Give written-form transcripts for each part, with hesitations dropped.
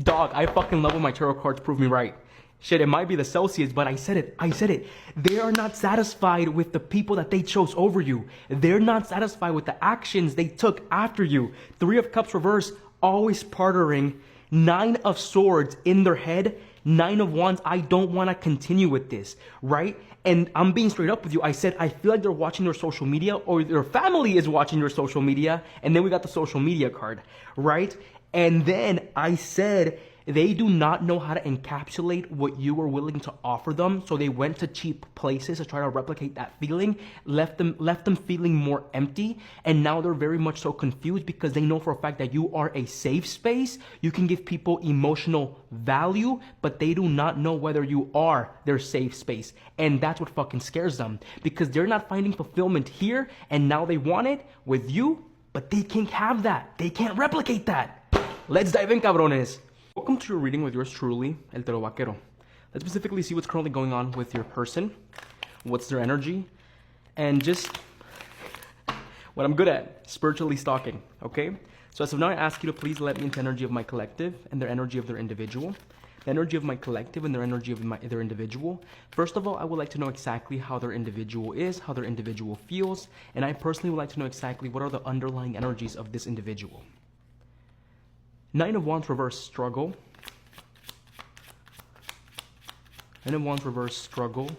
Dog, I fucking love when my tarot cards prove me right. Shit, it might be the Celsius, but I said it. I said it. They are not satisfied with the people that they chose over you. They're not satisfied with the actions they took after you. Three of Cups reverse, always partnering. Nine of Swords in their head. Nine of Wands, I don't want to continue with this, right? And I'm being straight up with you. I said, I feel like they're watching their social media or their family is watching their social media. And then we got the social media card, right? And then I said, they do not know how to encapsulate what you were willing to offer them. So they went to cheap places to try to replicate that feeling, left them feeling more empty. And now they're very much so confused because they know for a fact that you are a safe space. You can give people emotional value, but they do not know whether you are their safe space. And that's what fucking scares them because they're not finding fulfillment here. And now they want it with you, but they can't have that. They can't replicate that. Let's dive in, cabrones. Welcome to your reading with yours truly, El Tero Vaquero. Let's specifically see what's currently going on with your person, what's their energy, and just what I'm good at, spiritually stalking, okay? So as of now, I ask you to please let me into the energy of my collective and their energy of their individual. The energy of my collective and their energy of their individual. First of all, I would like to know exactly how their individual is, how their individual feels, and I personally would like to know exactly what are the underlying energies of this individual. Nine of Wands reverse, struggle. Nine of Wands reverse, struggle.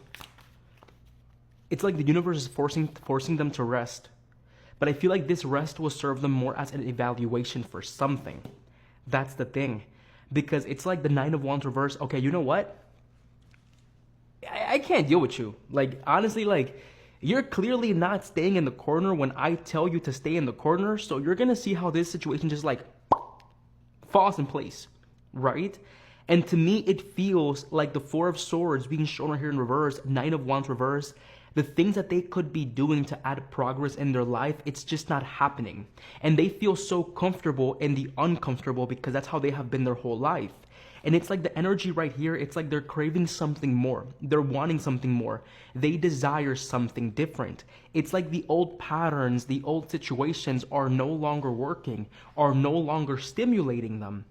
It's like the universe is forcing them to rest. But I feel like this rest will serve them more as an evaluation for something. That's the thing. Because it's like the Nine of Wands reverse, okay, you know what? I can't deal with you. Like, honestly, like, you're clearly not staying in the corner when I tell you to stay in the corner. So you're going to see how this situation just like falls in place, right? And to me, it feels like the Four of Swords being shown right here in reverse, Nine of Wands reverse, the things that they could be doing to add progress in their life, it's just not happening. And they feel so comfortable in the uncomfortable because that's how they have been their whole life. And it's like the energy right here, it's like they're craving something more. They're wanting something more. They desire something different. It's like the old patterns, the old situations are no longer working, are no longer stimulating them,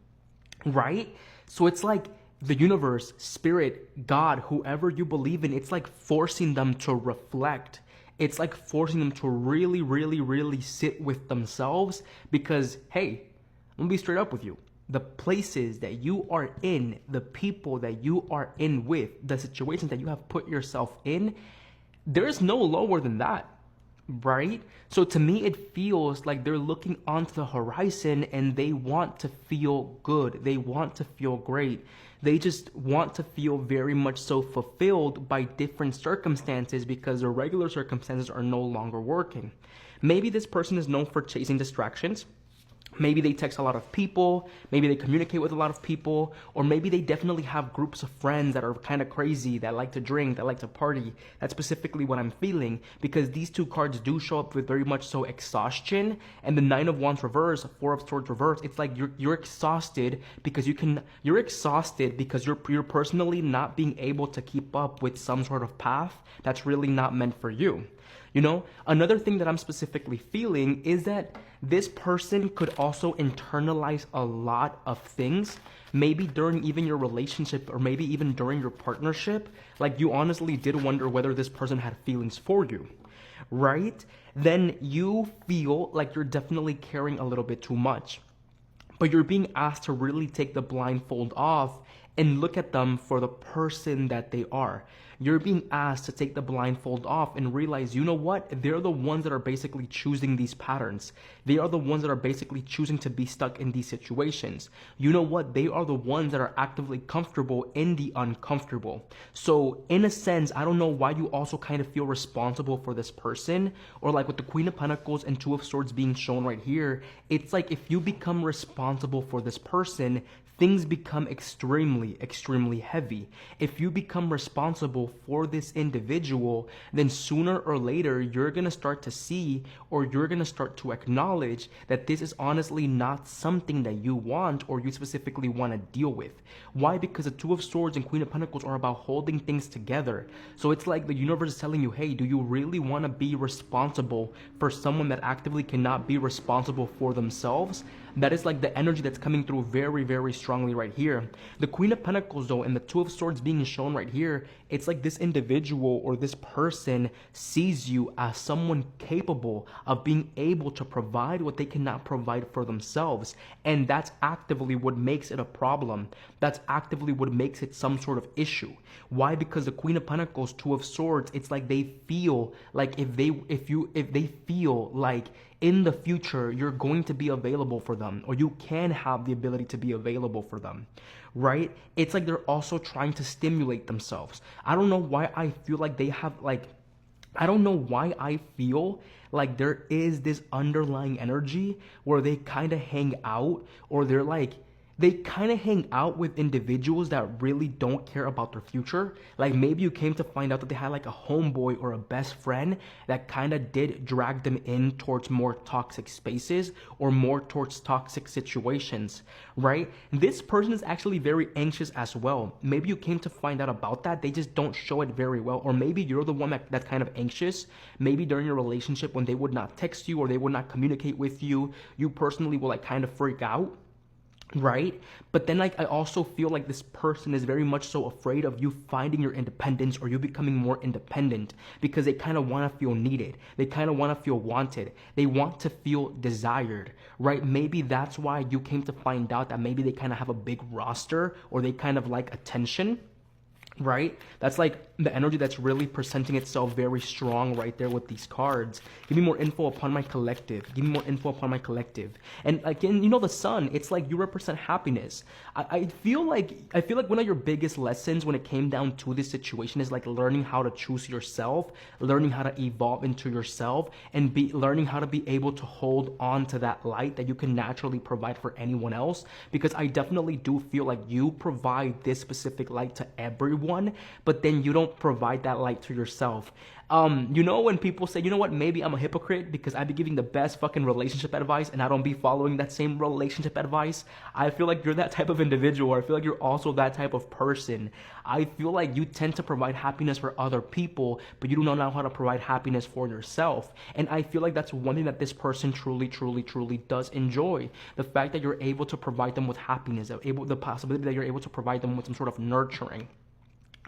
right? So it's like the universe, spirit, God, whoever you believe in, it's like forcing them to reflect. It's like forcing them to really, really, really sit with themselves because, hey, I'm gonna be straight up with you. The places that you are in, the people that you are in with, the situations that you have put yourself in, there's no lower than that, right? So to me, it feels like they're looking onto the horizon and they want to feel good. They want to feel great. They just want to feel very much so fulfilled by different circumstances because their regular circumstances are no longer working. Maybe this person is known for chasing distractions. Maybe they text a lot of people, maybe they communicate with a lot of people, or maybe they definitely have groups of friends that are kind of crazy, that like to drink, that like to party. That's specifically what I'm feeling because these two cards do show up with very much so exhaustion. And the Nine of Wands reverse, Four of Swords reverse, it's like you're exhausted because you're exhausted because you're personally not being able to keep up with some sort of path that's really not meant for you. You know, another thing that I'm specifically feeling is that this person could also internalize a lot of things, maybe during even your relationship or maybe even during your partnership. Like you honestly did wonder whether this person had feelings for you, right? Then you feel like you're definitely caring a little bit too much, but you're being asked to really take the blindfold off and look at them for the person that they are. You're being asked to take the blindfold off and realize, you know what? They're the ones that are basically choosing these patterns. They are the ones that are basically choosing to be stuck in these situations. You know what? They are the ones that are actively comfortable in the uncomfortable. So in a sense, I don't know why you also kind of feel responsible for this person, or like with the Queen of Pentacles and Two of Swords being shown right here, it's like if you become responsible for this person, things become extremely, extremely heavy. If you become responsible for this individual, then sooner or later, you're going to start to see, or you're going to start to acknowledge that this is honestly not something that you want or you specifically want to deal with. Why? Because the Two of Swords and Queen of Pentacles are about holding things together. So it's like the universe is telling you, hey, do you really want to be responsible for someone that actively cannot be responsible for themselves? That is like the energy that's coming through very, very strongly right here. The Queen of Pentacles though, and the Two of Swords being shown right here, it's like this individual or this person sees you as someone capable of being able to provide what they cannot provide for themselves. And that's actively what makes it a problem. That's actively what makes it some sort of issue. Why? Because the Queen of Pentacles, Two of Swords, it's like they feel like if they feel like in the future you're going to be available for them, or you can have the ability to be available for them, right? It's like they're also trying to stimulate themselves. I don't know why I feel like they have I don't know why I feel like there is this underlying energy where they kind of hang out, or they kind of hang out with individuals that really don't care about their future. Like maybe you came to find out that they had like a homeboy or a best friend that kind of did drag them in towards more toxic spaces or more towards toxic situations, right? This person is actually very anxious as well. Maybe you came to find out about that. They just don't show it very well. Or maybe you're the one that's kind of anxious. Maybe during your relationship when they would not text you or they would not communicate with you, you personally will like kind of freak out. Right? But then like I also feel like this person is very much so afraid of you finding your independence or you becoming more independent, because they kind of want to feel needed. They kind of want to feel wanted. They want to feel desired, right? Maybe that's why you came to find out that maybe they kind of have a big roster or they kind of like attention. Right? That's like the energy that's really presenting itself very strong right there with these cards. Give me more info upon my collective. Give me more info upon my collective. And again, you know, the sun, it's like you represent happiness. I feel like one of your biggest lessons when it came down to this situation is like learning how to choose yourself, learning how to evolve into yourself, and learning how to be able to hold on to that light that you can naturally provide for anyone else. Because I definitely do feel like you provide this specific light to everyone, but then you don't provide that light to yourself. You know, when people say, you know what, maybe I'm a hypocrite because I be giving the best fucking relationship advice and I don't be following that same relationship advice. I feel like you're that type of individual, or I feel like you're also that type of person. I feel like you tend to provide happiness for other people, but you do not know how to provide happiness for yourself. And I feel like that's one thing that this person truly, truly, truly does enjoy. The fact that you're able to provide them with happiness, the possibility that you're able to provide them with some sort of nurturing.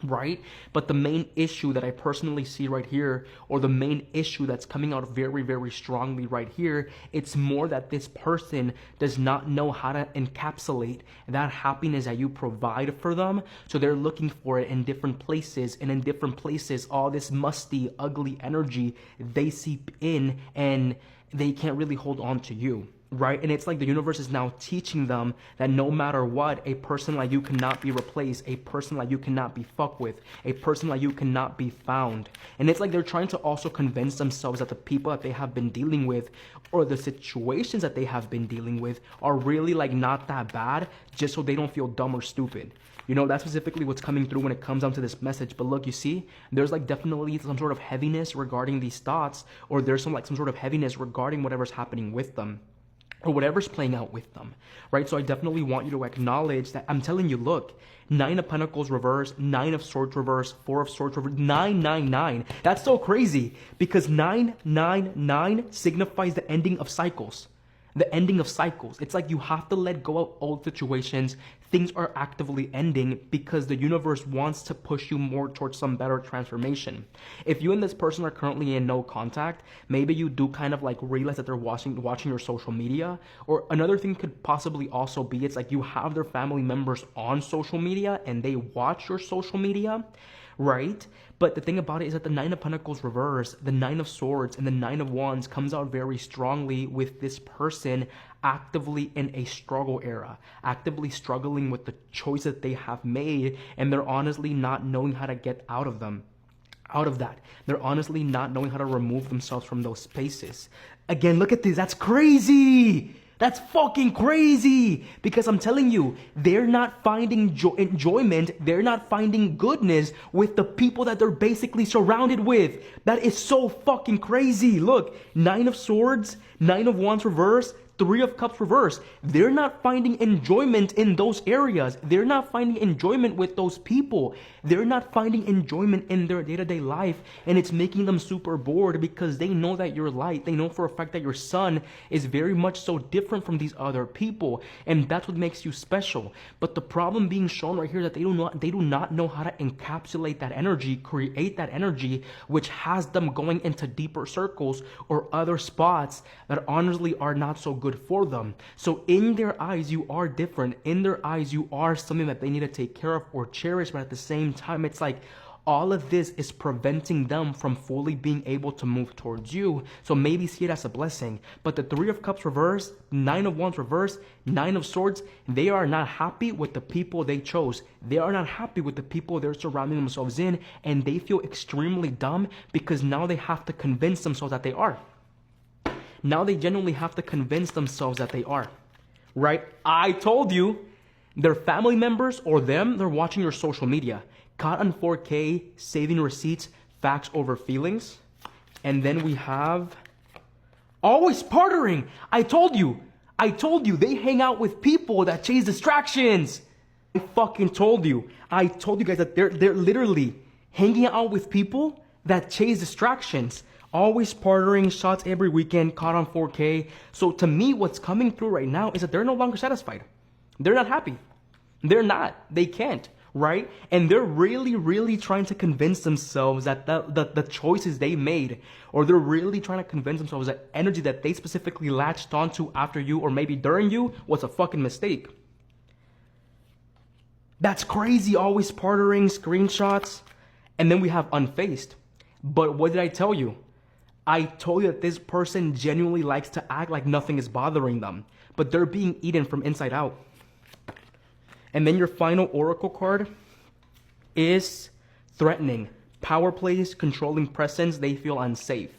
Right? But the main issue that I personally see right here, or the main issue that's coming out very, very strongly right here, it's more that this person does not know how to encapsulate that happiness that you provide for them. So they're looking for it in different places, and in different places, all this musty, ugly energy, they seep in and they can't really hold on to you. Right? And it's like the universe is now teaching them that no matter what, a person like you cannot be replaced, a person like you cannot be fucked with, a person like you cannot be found. And it's like they're trying to also convince themselves that the people that they have been dealing with, or the situations that they have been dealing with, are really like not that bad, just so they don't feel dumb or stupid. You know, that's specifically what's coming through when it comes down to this message. But look, you see, there's like definitely some sort of heaviness regarding these thoughts, or there's some sort of heaviness regarding whatever's happening with them, or whatever's playing out with them, right? So I definitely want you to acknowledge that I'm telling you, look, 9 of Pentacles reverse, 9 of Swords reverse, 4 of Swords reverse, 999. That's so crazy, because 999 signifies the ending of cycles. The ending of cycles. It's like you have to let go of old situations. Things are actively ending because the universe wants to push you more towards some better transformation. If you and this person are currently in no contact, maybe you do kind of like realize that they're watching your social media. Or another thing could possibly also be, it's like you have their family members on social media and they watch your social media, right? But the thing about it is that the 9 of Pentacles reverse, the 9 of Swords, and the 9 of Wands comes out very strongly with this person actively in a struggle era, actively struggling with the choice that they have made, and they're honestly not knowing how to get out of that. They're honestly not knowing how to remove themselves from those spaces. Again, look at this. That's crazy. That's fucking crazy, because I'm telling you, they're not finding enjoyment, they're not finding goodness with the people that they're basically surrounded with. That is so fucking crazy. Look, 9 of Swords, 9 of Wands reverse, Three of Cups reverse. They're not finding enjoyment in those areas. They're not finding enjoyment with those people. They're not finding enjoyment in their day-to-day life, and it's making them super bored because they know that you're light. They know for a fact that your sun is very much so different from these other people, and that's what makes you special. But the problem being shown right here is that they do not know how to encapsulate that energy, create that energy, which has them going into deeper circles or other spots that honestly are not so good for them. So in their eyes, you are different. In their eyes, you are something that they need to take care of or cherish. But at the same time, it's like all of this is preventing them from fully being able to move towards you. So maybe see it as a blessing. But the Three of Cups reverse, Nine of Wands reverse, Nine of Swords, they are not happy with the people they chose. They are not happy with the people they're surrounding themselves in, and they feel extremely dumb because now they have to convince themselves that they are. Now they genuinely have to convince themselves that they are, right? I told you, their family members or them, they're watching your social media. Caught on 4K, saving receipts, facts over feelings. And then we have always partnering. I told you, they hang out with people that chase distractions. I fucking told you. I told you guys that they're literally hanging out with people that chase distractions. Always partnering, shots every weekend, caught on 4K. So to me, what's coming through right now is that they're no longer satisfied. They're not happy. They're not. They can't, right? And they're really, really trying to convince themselves that the choices they made, or they're really trying to convince themselves that energy that they specifically latched onto after you or maybe during you was a fucking mistake. That's crazy. Always partnering, screenshots. And then we have unfaced. But what did I tell you? I told you that this person genuinely likes to act like nothing is bothering them, but they're being eaten from inside out. And then your final oracle card is threatening. Power plays, controlling presence, they feel unsafe.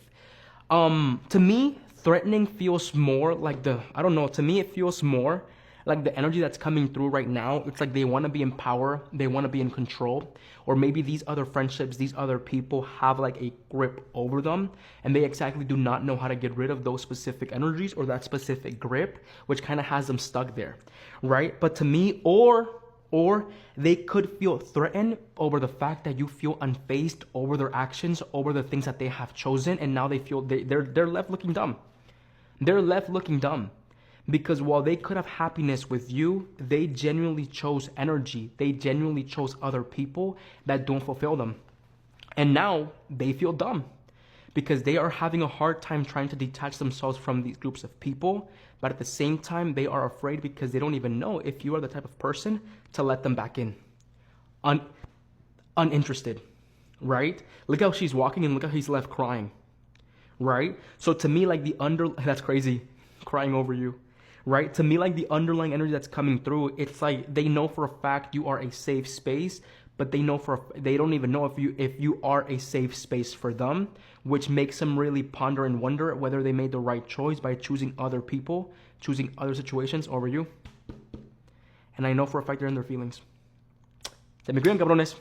To me, threatening feels more like to me it feels more like the energy that's coming through right now. It's like they want to be in power, they want to be in control, or maybe these other friendships, these other people have like a grip over them, and they exactly do not know how to get rid of those specific energies or that specific grip, which kind of has them stuck there, right? But to me, or they could feel threatened over the fact that you feel unfazed over their actions, over the things that they have chosen, and now they feel they're left looking dumb. They're left looking dumb. Because while they could have happiness with you, they genuinely chose energy. They genuinely chose other people that don't fulfill them. And now they feel dumb because they are having a hard time trying to detach themselves from these groups of people. But at the same time, they are afraid because they don't even know if you are the type of person to let them back in. Uninterested, right? Look how she's walking and look how he's left crying, right? So to me, like that's crazy, crying over you. Right? To me, like the underlying energy that's coming through, it's like they know for a fact you are a safe space, but they don't even know if you are a safe space for them, which makes them really ponder and wonder whether they made the right choice by choosing other people, choosing other situations over you. And I know for a fact they're in their feelings. Se me cuidan, cabrones.